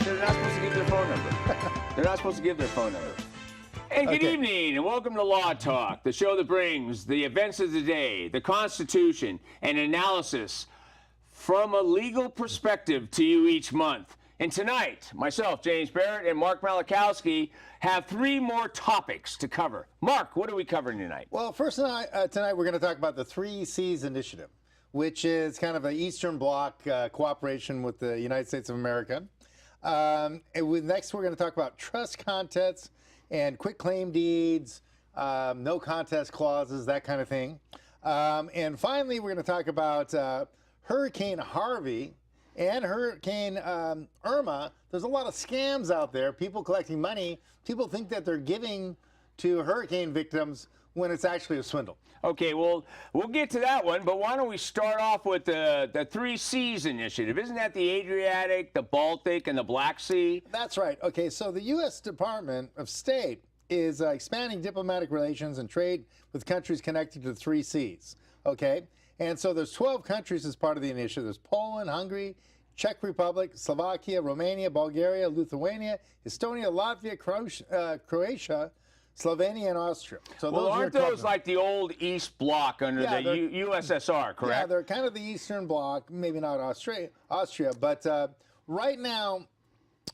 They're not supposed to give their phone number. They're not supposed to give their phone number. And good evening, and welcome to Law Talk, the show that brings the events of the day, the Constitution, and analysis from a legal perspective to you each month. And tonight, myself, James Barrett, and Mark Malachowski have three more topics to cover. Mark, what are we covering tonight? Well, first tonight we're going to talk about the 3 Cs initiative, which is kind of an Eastern Bloc cooperation with the United States of America. Next, we're going to talk about trust contests and quitclaim deeds, no contest clauses, that kind of thing. And finally, we're going to talk about Hurricane Harvey and Hurricane Irma. There's a lot of scams out there, people collecting money. People think that they're giving to hurricane victims when it's actually a swindle. Okay, well, we'll get to that one, but why don't we start off with the 3 Cs initiative? Isn't that the Adriatic, the Baltic, and the Black Sea? That's right. Okay, so the U.S. Department of State is expanding diplomatic relations and trade with countries connected to the 3 Cs, okay? And so there's 12 countries as part of the initiative. There's Poland, Hungary, Czech Republic, Slovakia, Romania, Bulgaria, Lithuania, Estonia, Latvia, Croatia, Slovenia, and Austria. So well, aren't those like the old East Bloc under the USSR, correct? Yeah, they're kind of the Eastern Bloc, maybe not Austria, but right now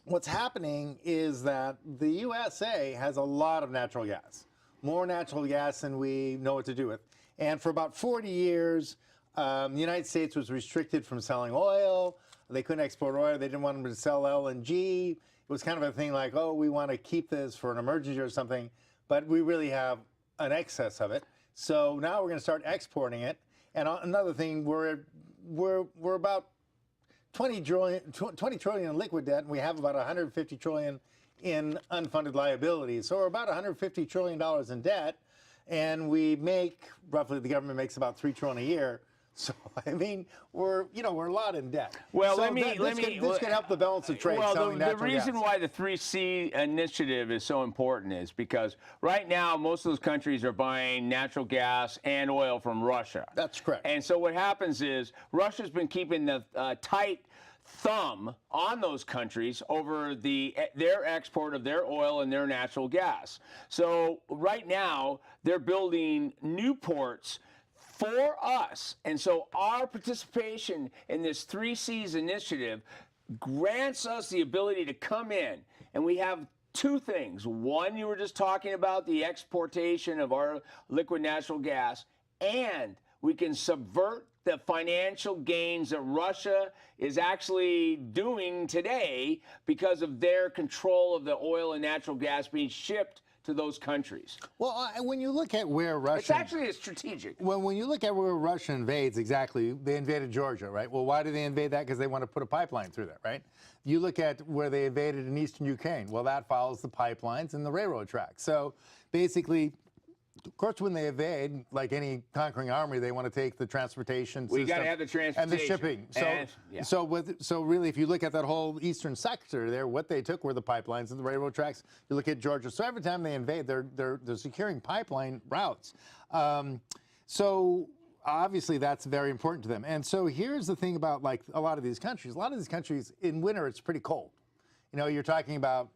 what's happening is that the USA has a lot of natural gas, more natural gas than we know what to do with. And for about 40 years, the United States was restricted from selling oil. They couldn't export oil. They didn't want them to sell LNG. It was kind of a thing like, oh, we want to keep this for an emergency or something, but we really have an excess of it. So now we're going to start exporting it. And another thing, we're about 20 trillion in liquid debt, and we have about 150 trillion in unfunded liabilities. So we're about $150 trillion in debt, and we make, roughly the government makes about $3 trillion a year. So, I mean, we're a lot in debt. Well, so this could help the balance of trade. Well, the reason why the 3C initiative is so important is because right now most of those countries are buying natural gas and oil from Russia. That's correct. And so what happens is Russia's been keeping the tight thumb on those countries over their export of their oil and their natural gas. So right now they're building new ports for us. And so our participation in this 3 Cs initiative grants us the ability to come in, and we have 2 things. One, you were just talking about the exportation of our liquid natural gas, and we can subvert the financial gains that Russia is actually doing today because of their control of the oil and natural gas being shipped to those countries. Well, when you look at where Russia... It's actually strategic. When you look at where Russia invades, exactly, they invaded Georgia, right? Well, why do they invade that? Because they want to put a pipeline through there, right? You look at where they invaded in eastern Ukraine. Well, that follows the pipelines and the railroad tracks. So basically, of course, when they invade, like any conquering army, they want to take the transportation system. We got to have the transportation. And the shipping. So really, if you look at that whole eastern sector there, what they took were the pipelines and the railroad tracks. You look at Georgia. So every time they invade, they're securing pipeline routes. So obviously, that's very important to them. And so here's the thing about like a lot of these countries. A lot of these countries, in winter, it's pretty cold. You know, you're talking about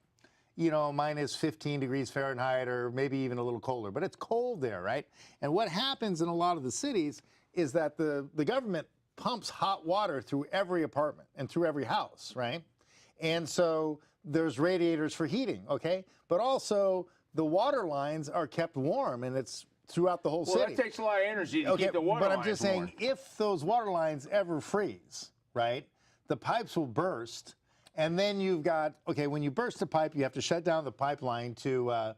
minus 15 degrees Fahrenheit or maybe even a little colder, but it's cold there, right? And what happens in a lot of the cities is that the government pumps hot water through every apartment and through every house, right? And so there's radiators for heating, okay? But also the water lines are kept warm, and it's throughout the whole city. Well, that takes a lot of energy to keep the water lines But I'm just saying, warm. if those water lines ever freeze, right, the pipes will burst. And then you've got, okay, when you burst the pipe, you have to shut down the pipeline to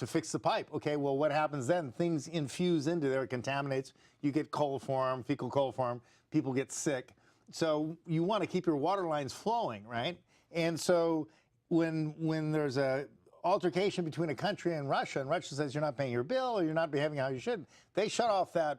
fix the pipe. Okay, well, what happens then? Things infuse into there, it contaminates. You get coliform, fecal coliform. People get sick. So you want to keep your water lines flowing, right? And so when there's a altercation between a country and Russia says you're not paying your bill or you're not behaving how you should, they shut off that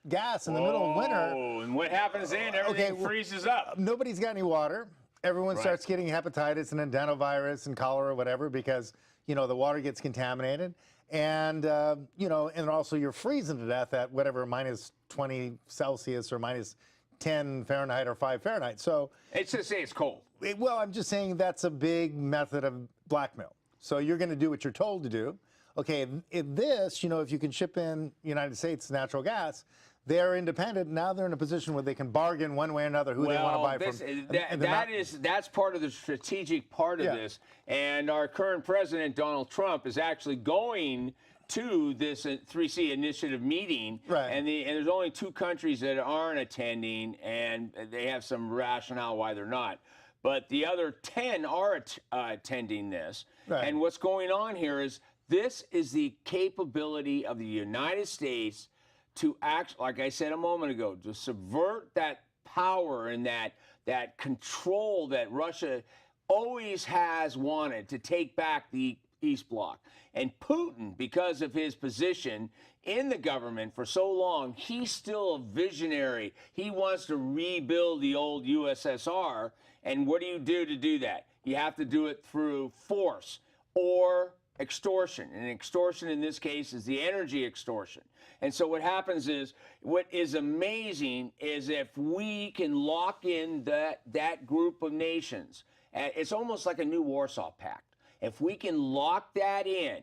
gas in the middle of winter. Oh, and what happens then? Everything freezes up. Nobody's got any water. Everyone starts getting hepatitis and adenovirus and cholera or whatever because, the water gets contaminated. And, and also you're freezing to death at whatever, minus 20 Celsius or minus 10 Fahrenheit or 5 Fahrenheit. So it's just say it's cold. Well, I'm just saying that's a big method of blackmail. So you're going to do what you're told to do. Okay, if this, if you can ship in United States natural gas, they're independent. Now they're in a position where they can bargain one way or another who they want to buy from. That's part of the strategic part of this. And our current president, Donald Trump, is actually going to this 3C initiative meeting, and there's only 2 countries that aren't attending, and they have some rationale why they're not. But the other 10 are attending this. And what's going on here is this is the capability of the United States to act, like I said a moment ago, to subvert that power and that control that Russia always has wanted to take back the East Bloc. And Putin, because of his position in the government for so long, he's still a visionary. He wants to rebuild the old USSR. And what do you do to do that? You have to do it through force or extortion. And extortion in this case is the energy extortion. And so what happens is, what is amazing is if we can lock in that group of nations, it's almost like a new Warsaw Pact. If we can lock that in,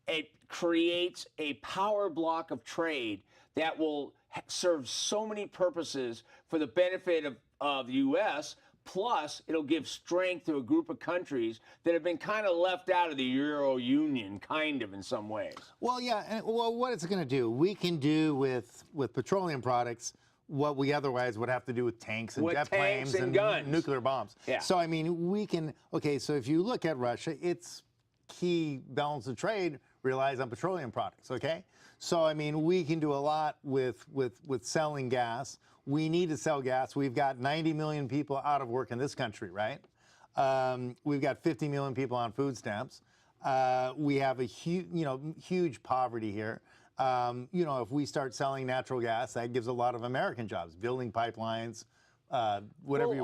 it creates a power block of trade that will serve so many purposes for the benefit of the U.S., plus it'll give strength to a group of countries that have been kind of left out of the Euro Union, kind of, in some ways. Well, yeah, and what it's going to do, we can do with petroleum products what we otherwise would have to do with tanks and jet planes and guns. Nuclear bombs. Yeah. So, I mean, we can, okay, so if you look at Russia, its key balance of trade relies on petroleum products, okay? So, I mean, we can do a lot with selling gas. We need to sell gas. We've got 90 million people out of work in this country, right? We've got 50 million people on food stamps. We have a huge poverty here. If we start selling natural gas, that gives a lot of American jobs, building pipelines, whatever.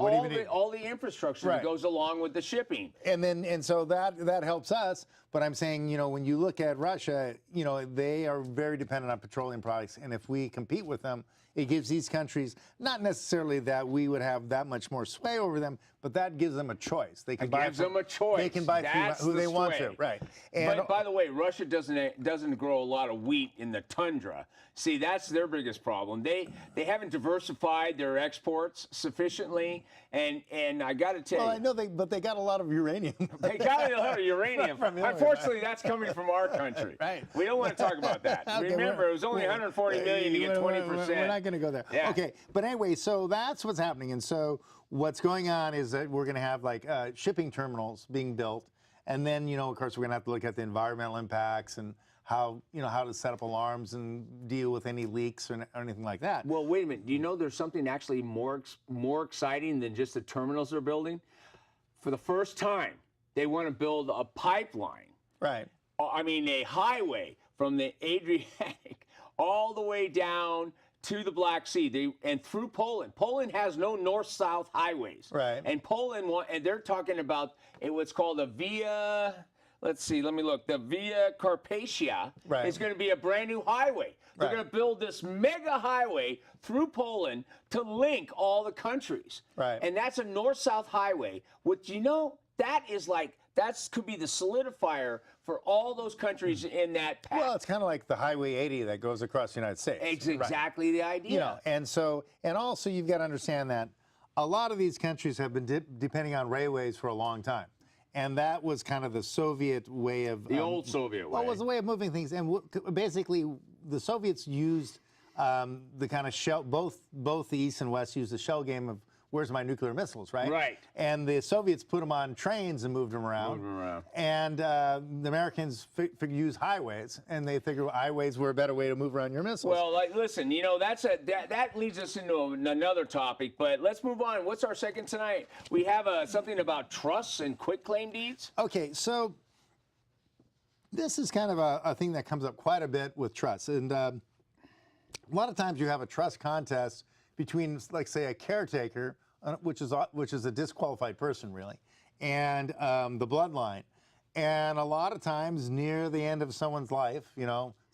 All the infrastructure that goes along with the shipping. And so that helps us. But I'm saying, when you look at Russia, they are very dependent on petroleum products. And if we compete with them, it gives these countries, not necessarily that we would have that much more sway over them, but that gives them a choice. They can buy them a choice. They can buy who they want to, right? And by the way, Russia doesn't grow a lot of wheat in the tundra. See, that's their biggest problem. They haven't diversified their exports sufficiently, and I got to tell you. Well, I know but they got a lot of uranium. They got a lot of uranium. Unfortunately, that's coming from our country. Right. We don't want to talk about that. Okay, Remember, it was only 140 million to get 20%. We're not going to go there. Yeah. Okay, but anyway, so that's what's happening, and so what's going on is that we're going to have like shipping terminals being built, and then of course we're going to have to look at the environmental impacts and how to set up alarms and deal with any leaks or anything like that. Well, wait a minute. Do you know there's something actually more exciting than just the terminals they're building? For the first time, they want to build a pipeline. Right. I mean, a highway from the Adriatic all the way down to the Black Sea, and through Poland. Poland has no north-south highways. Right. And Poland, and they're talking about what's called a Via. Let's see. Let me look. The Via Carpathia is going to be a brand new highway. They're going to build this mega highway through Poland to link all the countries. Right. And that's a north-south highway. Which that could be the solidifier for all those countries in that path. Well, it's kind of like the Highway 80 that goes across the United States. It's exactly the idea. And also you've got to understand that a lot of these countries have been depending on railways for a long time. And that was kind of the Soviet way of... The old Soviet way. Well, it was a way of moving things. And basically, the Soviets used the kind of shell... Both the East and West used the shell game of, where's my nuclear missiles, right? Right. And the Soviets put them on trains and moved them around. And the Americans use highways, and they figure highways were a better way to move around your missiles. Well, listen, that leads us into another topic, but let's move on. What's our second tonight? We have something about trusts and quitclaim deeds. Okay, so this is kind of a thing that comes up quite a bit with trusts. And a lot of times you have a trust contest between, like, say, a caretaker, which is a disqualified person, really, and the bloodline. And a lot of times, near the end of someone's life,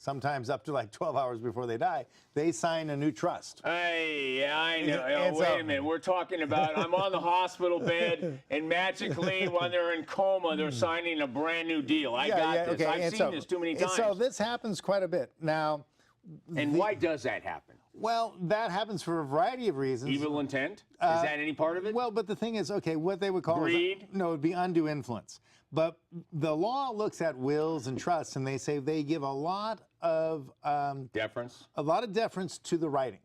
sometimes up to like 12 hours before they die, they sign a new trust. Hey, yeah, I know. And Wait so- a minute. We're talking about I'm on the hospital bed, and magically, when they're in coma, they're signing a brand new deal. I got this. Okay. I've and seen this too many and times. so this happens quite a bit. Now, And why does that happen? well, that happens for a variety of reasons. Evil intent? Is that any part of it? Well, but the thing is, okay, what they would call Greed? no, it'd be undue influence. But the law looks at wills and trusts, and they say they give a lot of Deference? deference to the writing,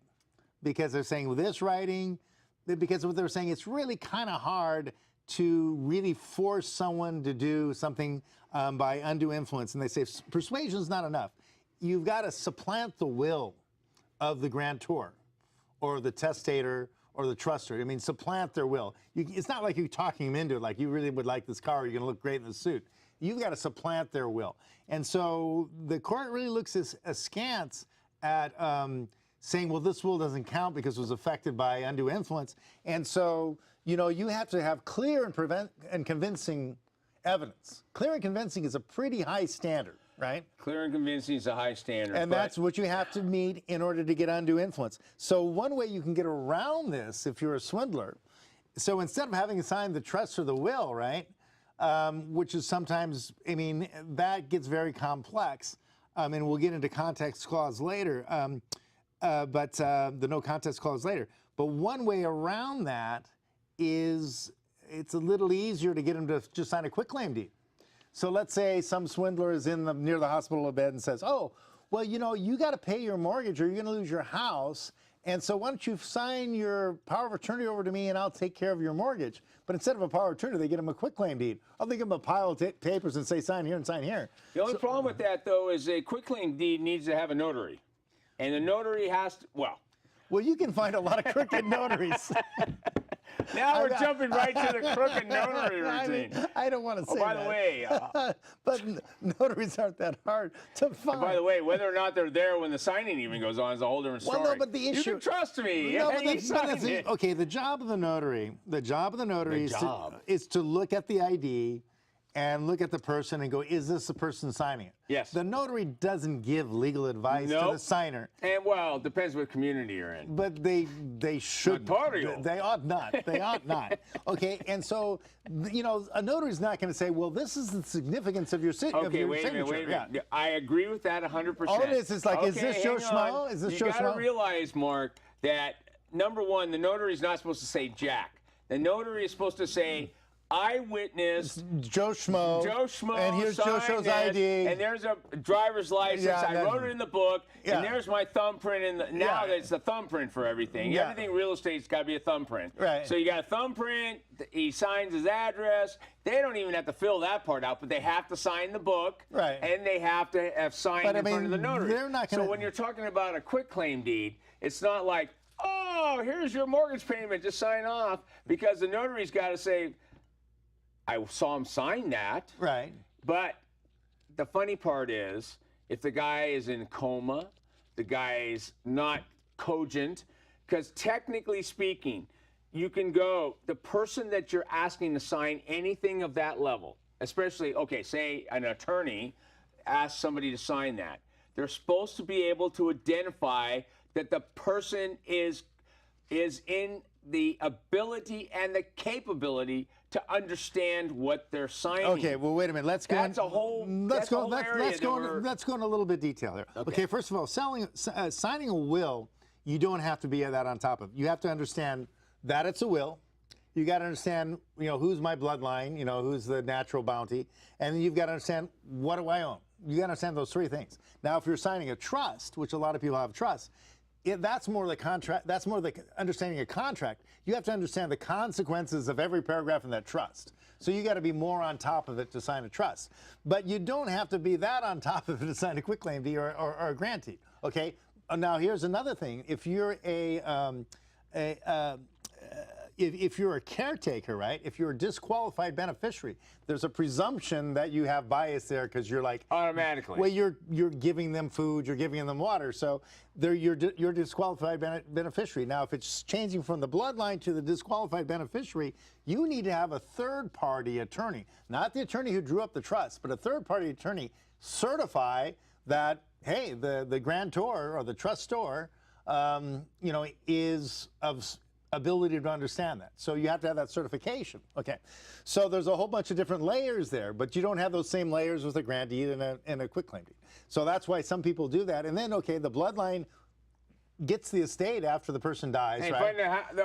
because they're saying with this writing, because what they're saying, it's really kind of hard to really force someone to do something by undue influence, and they say persuasion is not enough. You've got to supplant the will of the grantor or the testator or the trustor. I mean, supplant their will. It's not like you're talking them into it, like you really would like this car, you're going to look great in the suit. You've got to supplant their will. And so the court really looks askance at saying, well, this will doesn't count because it was affected by undue influence. And so, you have to have clear and convincing evidence. Clear and convincing is a pretty high standard. Right? Clear and convincing is a high standard. And that's what you have to meet in order to get undue influence. So one way you can get around this if you're a swindler, so instead of having to sign the trust or the will, right, which is sometimes, I mean, that gets very complex, and we'll get into context clause later, but the no contest clause later. But one way around that is it's a little easier to get them to just sign a quitclaim deed. So let's say some swindler is near the hospital bed and says, oh, well, you got to pay your mortgage or you're going to lose your house. And so why don't you sign your power of attorney over to me and I'll take care of your mortgage. But instead of a power of attorney, they get them a quitclaim deed. Or they give them a pile of papers and say, sign here and sign here. The only problem with that, though, is a quitclaim deed needs to have a notary. And the notary has to, Well, you can find a lot of crooked notaries. Now we're jumping right to the crooked notary routine. I don't want to say by that. the way, but notaries aren't that hard to find. by the way, whether or not they're there when the signing even goes on is a whole different story. Well, no, but the issue. You can trust me. No, Yeah, you signed it. okay, the job of the notary is to look at the ID and look at the person and go, is this the person signing it? Yes. The notary doesn't give legal advice to the signer. And well, it depends what community you're in. But they should. Notarial. They ought not. They ought not. Okay, and so a notary's not going to say, well, this is the significance of your signature. Okay, wait a minute. Yeah. I agree with that 100%. All it is like, is this Joe Schmo? Is this Joe Schmo? You got to realize, Mark, that number one, the notary's not supposed to say Jack. The notary is supposed to say, I witnessed Joe Schmo. And here's Joe Schmo's ID. And there's a driver's license. Yeah, I wrote it in the book. Yeah. And there's my thumbprint. Now Yeah. it's a thumbprint for everything. Yeah. Everything real estate's got to be a thumbprint. Right. So you got a thumbprint. He signs his address. They don't even have to fill that part out, but they have to sign the book. Right. And they have to have signed in front of the notary. They're not gonna... So when you're talking about a quitclaim deed, it's not like, oh, here's your mortgage payment. Just sign off. Because the notary's got to say, I saw him sign that. Right. But the funny part is, if the guy is in coma, the guy's not cogent, because technically speaking, you can go, the person that you're asking to sign anything of that level, especially, okay, say an attorney asks somebody to sign that, they're supposed to be able to identify that the person is in the ability and the capability to understand what they're signing. Okay, well, wait a minute. Let's go. Let's go in a little bit detail here. Okay, first of all, signing a will, you don't have to be that on top of. You have to understand that it's a will. You got to understand, who's my bloodline, who's the natural bounty, and then you've got to understand, what do I own? You got to understand those three things. Now, if you're signing a trust, which a lot of people have trust, that's more the contract. That's more the understanding a contract. You have to understand the consequences of every paragraph in that trust. So you got to be more on top of it to sign a trust. But you don't have to be that on top of it to sign a quitclaim deed or a grantee. Okay. Now here's another thing. If you're if you're a caretaker, right? If you're a disqualified beneficiary, there's a presumption that you have bias there because you're like automatically. Well, you're giving them food, you're giving them water, so you're a disqualified beneficiary. Now, if it's changing from the bloodline to the disqualified beneficiary, you need to have a third-party attorney, not the attorney who drew up the trust, but a third-party attorney certify that hey, the grantor or the trustor, you know, is of ability to understand that. So you have to have that certification. Okay. So there's a whole bunch of different layers there, but you don't have those same layers with a grant deed and a quitclaim deed. So that's why some people do that. And then, okay, the bloodline gets the estate after the person dies, Hey, right?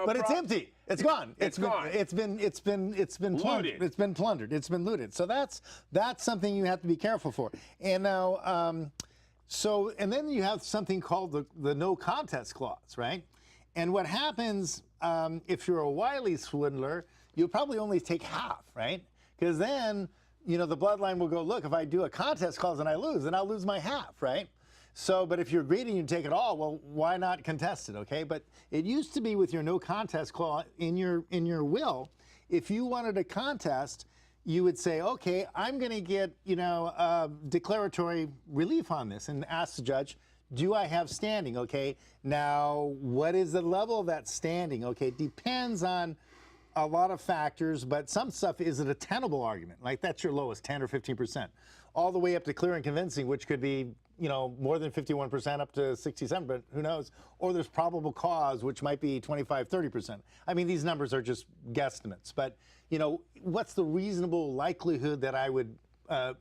But it's empty. It's gone. It's gone. It's been plundered. It's been plundered. It's been looted. So that's something you have to be careful for. And now, and then you have something called the no contest clause, right? And what happens if you're a wily swindler, you'll probably only take half, right? Because then, you know, the bloodline will go, look, if I do a contest clause and I lose, then I'll lose my half, right? So, but if you're greedy and you take it all, well, why not contest it, okay? But it used to be with your no contest clause in your will, if you wanted a contest, you would say, okay, I'm going to get, you know, declaratory relief on this and ask the judge, do I have standing, okay? Now, what is the level of that standing, okay? It depends on a lot of factors, but some stuff is it a tenable argument, like that's your lowest, 10 or 15%, all the way up to clear and convincing, which could be, you know, more than 51% up to 67, but who knows? Or there's probable cause, which might be 25, 30%. I mean, these numbers are just guesstimates, but, you know, what's the reasonable likelihood that I would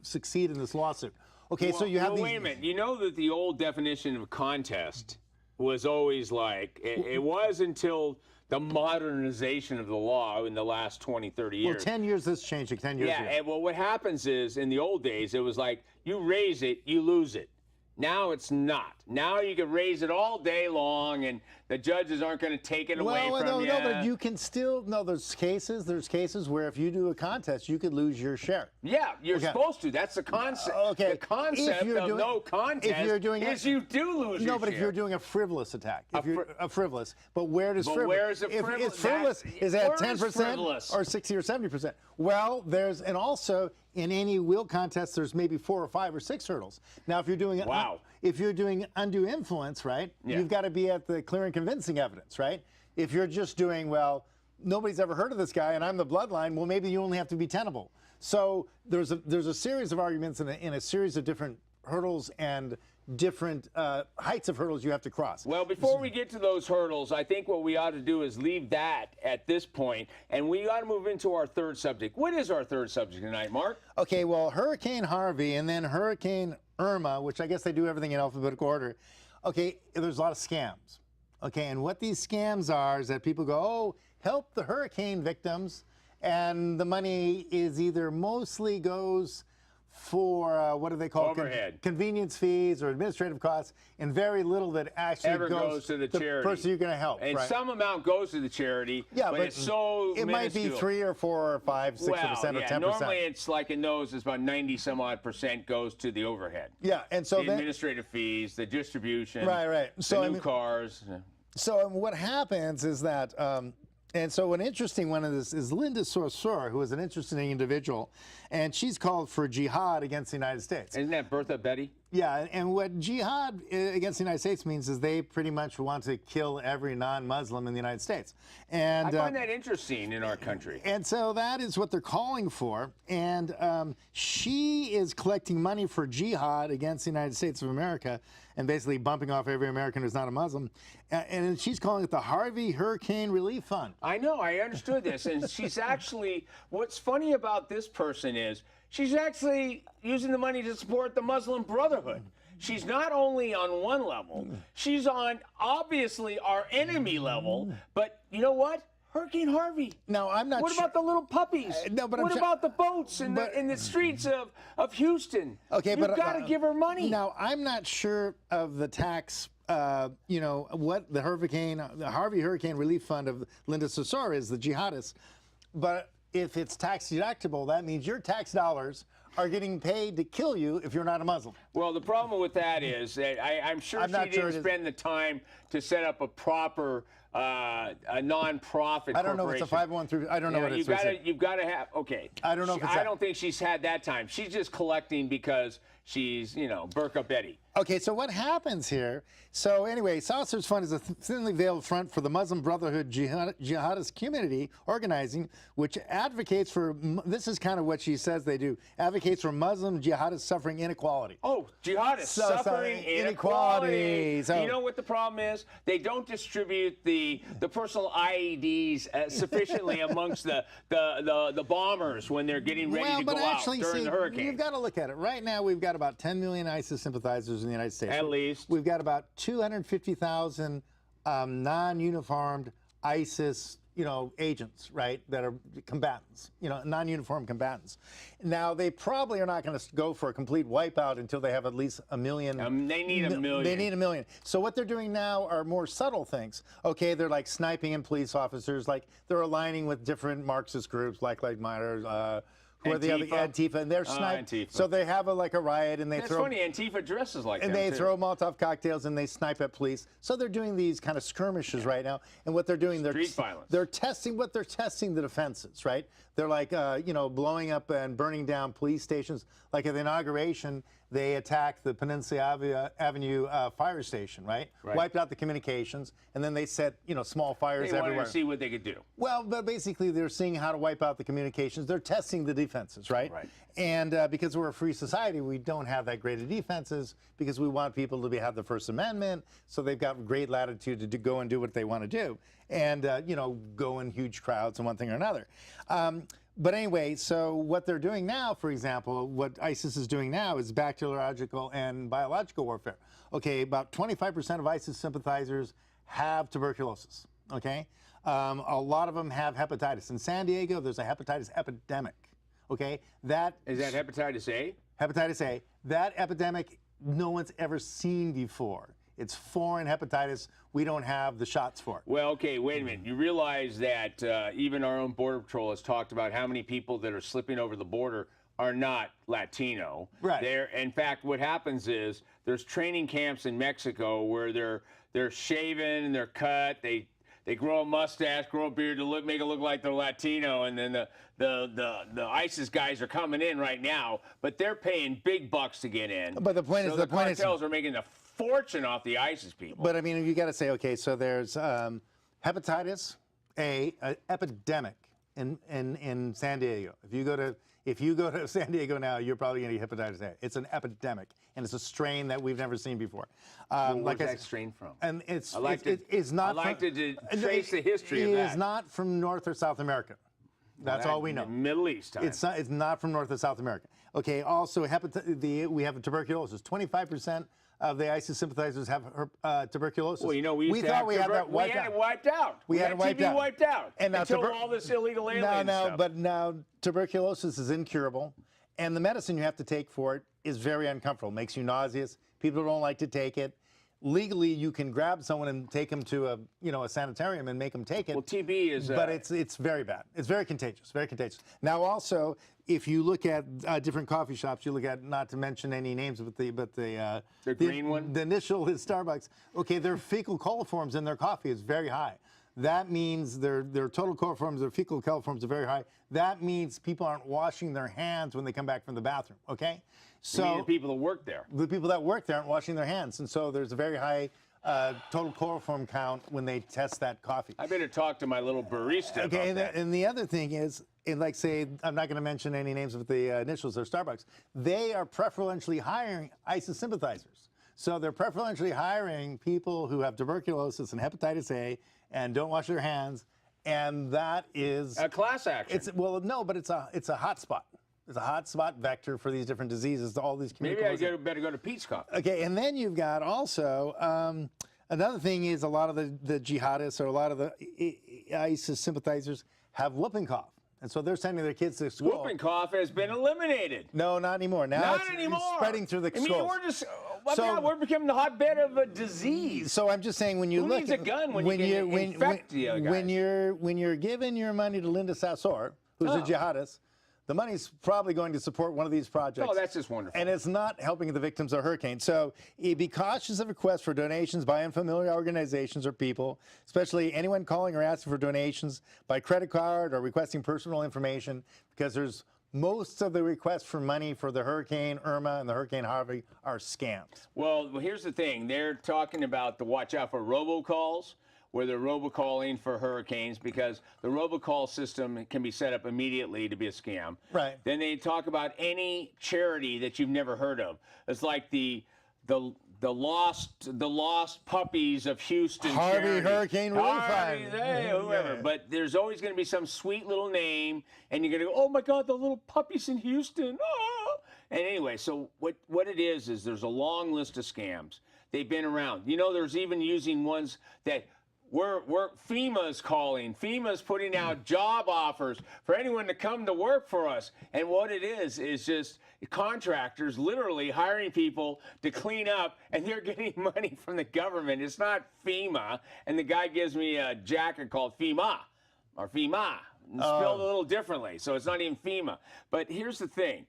succeed in this lawsuit? Okay, well, so you have well, wait a minute. You know that the old definition of contest was always like, it was until the modernization of the law in the last 20, 30 years. Well, 10 years has changed, 10 years ago. Yeah, and well, what happens is, in the old days, it was like, you raise it, you lose it. Now it's not. Now you can raise it all day long, and the judges aren't going to take it away from you. No, but you can still, there's cases where if you do a contest, you could lose your share. Yeah, you're supposed to. That's the concept. Okay. The concept of no contest is you do lose your share. No, but if you're doing a frivolous attack, a frivolous, but where does frivolous? Where is it frivolous? If it's frivolous, is that 10% or 60 or 70%? Well, and also in any will contest, there's maybe 4 or 5 or 6 hurdles. Now, if you're doing if you're doing undue influence, right? Yeah. You've got to be at the clear and convincing evidence, right? If you're just doing, well, nobody's ever heard of this guy and I'm the bloodline, well, maybe you only have to be tenable. So there's a series of arguments in a series of different hurdles and different heights of hurdles you have to cross. Well, before we get to those hurdles, I think what we ought to do is leave that at this point, and we ought to move into our third subject. What is our third subject tonight, Mark? Okay, well, Hurricane Harvey and then Hurricane Irma, which I guess they do everything in alphabetical order. Okay, there's a lot of scams. Okay, and what these scams are is that people go, oh, help the hurricane victims, and the money is either mostly goes for what do they call overhead, convenience fees or administrative costs, and very little that actually goes to the charity, person you're going to help. And right? some amount goes to the charity, yeah, but it's so it might be 3 or 4 or 5, 6% or 10%. Normally it's like in those, it's about 90-some-odd% goes to the overhead. Yeah, and so the administrative fees, the distribution, right. So the new cars. So what happens is that. And so an interesting one of this is Linda Sarsour, who is an interesting individual, and she's called for jihad against the United States. Isn't that Bertha Betty? Yeah, and what jihad against the United States means is they pretty much want to kill every non-Muslim in the United States. And I find that interesting in our country. And so that is what they're calling for. And she is collecting money for jihad against the United States of America and basically bumping off every American who's not a Muslim. And she's calling it the Harvey Hurricane Relief Fund. I know, I understood this. And she's actually, what's funny about this person is, she's actually using the money to support the Muslim Brotherhood. She's not only on one level, she's on obviously our enemy level, but you know what? Hurricane Harvey. No, I'm not What about the little puppies? No, but what about the boats in the streets of Houston? Okay, You've got to give her money. Now, I'm not sure of the tax, you know, what the Harvey Hurricane Relief Fund of Linda Sarsour is, the jihadists, but if it's tax deductible, that means your tax dollars are getting paid to kill you if you're not a Muslim. Well, the problem with that is that I'm sure she didn't spend the time to set up a proper a non-profit. I don't know. It's a 501(c)(3). I don't know what it's. You've got to have. Okay. I don't know. I don't think she's had that time. She's just collecting because she's, Burka Betty. Okay, so what happens here? So anyway, Saucer's Fund is a thinly veiled front for the Muslim Brotherhood jihadist community organizing, which advocates for, this is kind of what she says they do, advocates for Muslim jihadists suffering inequality. Oh, jihadists suffering inequality. So, you know what the problem is? They don't distribute the personal IEDs sufficiently amongst the bombers when they're getting ready to go out during the hurricane. You've got to look at it. Right now, we've got about 10 million ISIS sympathizers in the United States. At least. We've got about 250,000 non-uniformed ISIS, agents, right, that are combatants, non-uniformed combatants. Now, they probably are not going to go for a complete wipeout until they have at least a million. They need a million. They need a million. So what they're doing now are more subtle things. Okay, they're like sniping in police officers, like they're aligning with different Marxist groups, like Miners, who are the other Antifa, and they're sniped. So they have a riot, and they That's throw. funny. Antifa dresses like that. And they throw Molotov cocktails, and they snipe at police. So they're doing these kind of skirmishes right now. And what they're doing, Street violence. They're testing the defenses, right? They're like, blowing up and burning down police stations. Like at the inauguration, they attacked the Peninsula Avenue fire station, right? Wiped out the communications, and then they set, small fires everywhere. They wanted to see what they could do. Well, but basically they're seeing how to wipe out the communications. They're testing the defenses, right? And because we're a free society, we don't have that great of defenses because we want people to have the First Amendment, so they've got great latitude to go and do what they want to do, and go in huge crowds and one thing or another. But anyway, so what they're doing now, for example, what ISIS is doing now is bacteriological and biological warfare. Okay, about 25% of ISIS sympathizers have tuberculosis, okay? A lot of them have hepatitis. In San Diego, there's a hepatitis epidemic, okay? Is that hepatitis A? Hepatitis A. That epidemic, no one's ever seen before. It's foreign hepatitis. We don't have the shots for it. Well, okay, wait a minute. You realize that even our own Border Patrol has talked about how many people that are slipping over the border are not Latino. Right. In fact, what happens is there's training camps in Mexico where they're shaven and they're cut. They grow a mustache, grow a beard to make it look like they're Latino, and then the ISIS guys are coming in right now, but they're paying big bucks to get in. But the point is, the cartels are making a fortune off the ISIS people. But I mean, you got to say, okay, so there's hepatitis A, epidemic in San Diego. If you go to San Diego now, you're probably going to get hepatitis A. It's an epidemic, and it's a strain that we've never seen before. Where's that strain from? And it's not. I like to trace the history of that. It is not from North or South America. That's all we know. Middle East time. It's not from North or South America. Okay. Also, we have tuberculosis. 25% of the ISIS sympathizers have tuberculosis. Well, we thought we had that wiped out. We had it wiped out. We had it wiped out. And until all this illegal alien stuff. But now tuberculosis is incurable, and the medicine you have to take for it is very uncomfortable. It makes you nauseous. People don't like to take it. Legally, you can grab someone and take them to a sanitarium and make them take it. Well, TB is. But it's very bad. It's very contagious. Very contagious. Now, also, if you look at different coffee shops, you look at, not to mention any names, but the green one. The initial is Starbucks. Okay, their fecal coliforms in their coffee is very high. That means their total coliforms, their fecal coliforms are very high. That means people aren't washing their hands when they come back from the bathroom. Okay. So you mean the people that work there. The people that work there aren't washing their hands, and so there's a very high total chloroform count when they test that coffee. I better talk to my little barista okay, about that. And the other thing is, like say, I'm not going to mention any names of the initials of Starbucks. They are preferentially hiring ISIS sympathizers. So they're preferentially hiring people who have tuberculosis and hepatitis A and don't wash their hands, and that is a class action. But it's a hot spot. It's a hot spot vector for these different diseases, all these Maybe I better go to Pete's Coffee. Okay, and then you've got also, another thing is a lot of the jihadists or a lot of the ISIS sympathizers have whooping cough. And so they're sending their kids to school. Whooping cough has been eliminated. No, not anymore. Now it's spreading through the schools. We're becoming the hotbed of a disease. So I'm just saying, when you look, needs a gun when you infect the other guys? when you're giving your money to Linda Sassor, who's a jihadist, the money's probably going to support one of these projects. Oh, that's just wonderful. And it's not helping the victims of hurricane. So be cautious of requests for donations by unfamiliar organizations or people, especially anyone calling or asking for donations by credit card or requesting personal information, because there's most of the requests for money for the Hurricane Irma and the Hurricane Harvey are scams. Well, here's the thing. They're talking about the watch out for robocalls, where they're robocalling for hurricanes, because the robocall system can be set up immediately to be a scam. Right. Then they talk about any charity that you've never heard of. It's like the lost puppies of Houston. Harvey charity. Hurricane Relief Harvey, Fund. whoever. Yeah. But there's always going to be some sweet little name, and you're going to go, oh my God, the little puppies in Houston. Oh. And anyway, so what it is there's a long list of scams. They've been around. You know, there's even using ones that FEMA's calling. FEMA's putting out job offers for anyone to come to work for us. And what it is just contractors literally hiring people to clean up, and they're getting money from the government. It's not FEMA. And the guy gives me a jacket called FEMA, or FEMA, spelled a little differently. So it's not even FEMA. But here's the thing.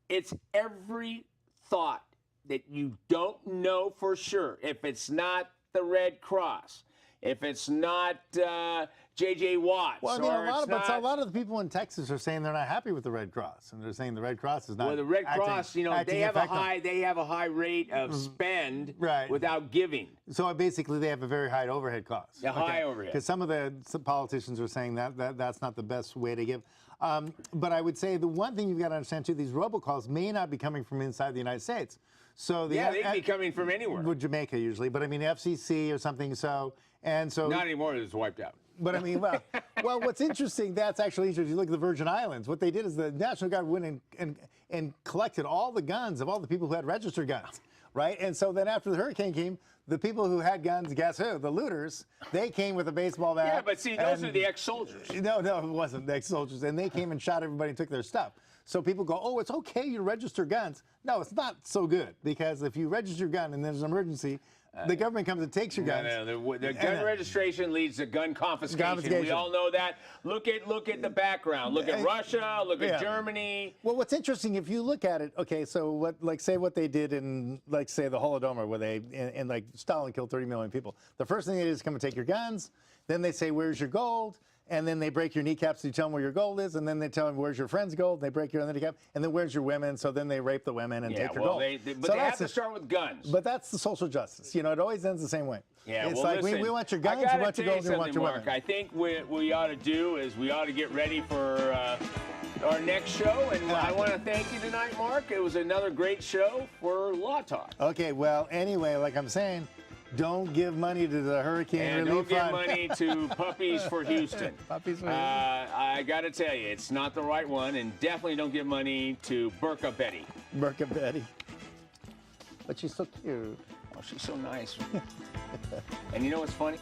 It's every thought that you don't know for sure. If it's not the Red Cross, if it's not J.J. Watts, Well, I mean, or a lot of the people in Texas are saying they're not happy with the Red Cross, and they're saying the Red Cross is not. well, the Red Cross, they have effective. they have a high rate of spend Right. without giving. So basically, they have a very high overhead cost. A high overhead. Because some politicians are saying that's not the best way to give. But I would say the one thing you've got to understand too: these robocalls may not be coming from inside the United States. So They could be coming from anywhere. With Jamaica usually, but I mean FCC or something. So Not anymore. It's wiped out. But I mean, well, what's interesting, that's actually interesting. You look at the Virgin Islands. What they did is the National Guard went and collected all the guns of all the people who had registered guns, right? And so then after the hurricane came, the people who had guns, guess who? The looters. They came with a baseball bat. Yeah, but see, those are the ex-soldiers. No, it wasn't the ex-soldiers. And they came and shot everybody and took their stuff. So people go, oh, it's okay to register guns. No, it's not so good, because if you register your gun and there's an emergency, the government comes and takes your guns. No, the gun registration leads to gun confiscation. We all know that. Look at the background. Look at Russia. Look at Germany. Well, what's interesting, if you look at it, okay, so say what they did in, say, the Holodomor, where they, Stalin killed 30 million people. The first thing they did is come and take your guns. Then they say, where's your gold? And then they break your kneecaps, you tell them where your gold is, and then they tell them, where's your friend's gold? They break your kneecap, and then where's your women? So then they rape the women and take your gold. But they have to start with guns. But that's the social justice. It always ends the same way. Yeah, it's listen, we want your guns, we want your gold, we want your Mark. women. I think what we ought to do is we ought to get ready for our next show. And I want to thank you tonight, Mark. It was another great show for Law Talk. Okay, well, anyway, like I'm saying, don't give money to the Hurricane Relief Fund. And don't give money to Puppies for Houston. Puppies for Houston. I got to tell you, it's not the right one. And definitely don't give money to Burka Betty. Burka Betty. But she's so cute. Oh, she's so nice. And you know what's funny?